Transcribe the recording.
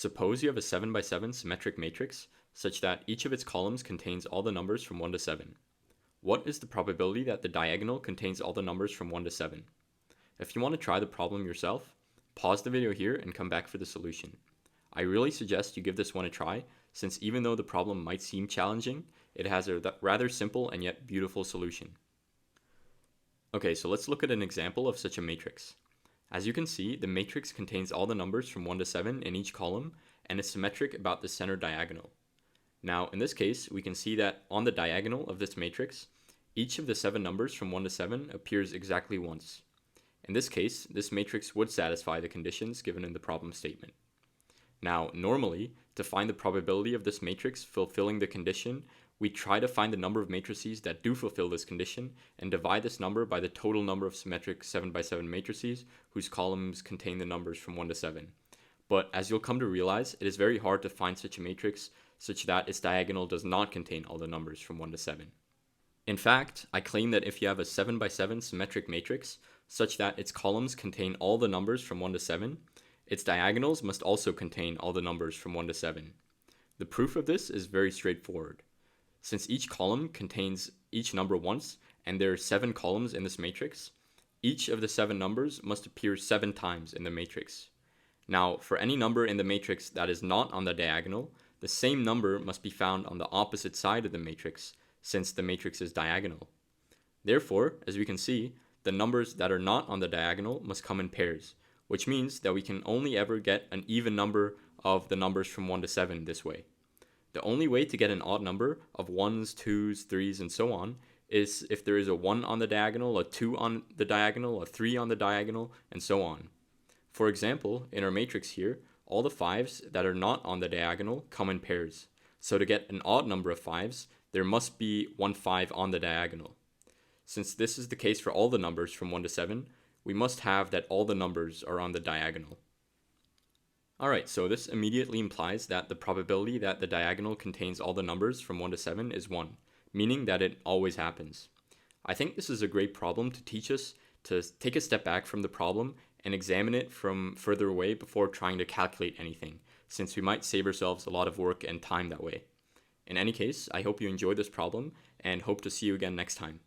Suppose you have a 7 by 7 symmetric matrix such that each of its columns contains all the numbers from 1 to 7. What is the probability that the diagonal contains all the numbers from 1 to 7? If you want to try the problem yourself, pause the video here and come back for the solution. I really suggest you give this one a try, since even though the problem might seem challenging, it has a rather simple and yet beautiful solution. Okay, so let's look at an example of such a matrix. As you can see, the matrix contains all the numbers from 1 to 7 in each column and is symmetric about the center diagonal. Now, in this case, we can see that on the diagonal of this matrix, each of the 7 numbers from 1 to 7 appears exactly once. In this case, this matrix would satisfy the conditions given in the problem statement. Now, normally, to find the probability of this matrix fulfilling the condition, we try to find the number of matrices that do fulfill this condition and divide this number by the total number of symmetric 7 by 7 matrices whose columns contain the numbers from 1 to 7. But as you'll come to realize, it is very hard to find such a matrix such that its diagonal does not contain all the numbers from 1 to 7. In fact, I claim that if you have a 7 by 7 symmetric matrix such that its columns contain all the numbers from 1 to 7, its diagonals must also contain all the numbers from 1 to 7. The proof of this is very straightforward. Since each column contains each number once, and there are 7 columns in this matrix, each of the 7 numbers must appear 7 times in the matrix. Now, for any number in the matrix that is not on the diagonal, the same number must be found on the opposite side of the matrix, since the matrix is diagonal. Therefore, as we can see, the numbers that are not on the diagonal must come in pairs, which means that we can only ever get an even number of the numbers from 1 to 7 this way. The only way to get an odd number of 1s, 2s, 3s, and so on is if there is a 1 on the diagonal, a 2 on the diagonal, a 3 on the diagonal, and so on. For example, in our matrix here, all the 5s that are not on the diagonal come in pairs. So to get an odd number of 5s, there must be 1 5 on the diagonal. Since this is the case for all the numbers from 1 to 7, we must have that all the numbers are on the diagonal. Alright, so this immediately implies that the probability that the diagonal contains all the numbers from 1 to 7 is 1, meaning that it always happens. I think this is a great problem to teach us to take a step back from the problem and examine it from further away before trying to calculate anything, since we might save ourselves a lot of work and time that way. In any case, I hope you enjoyed this problem and hope to see you again next time.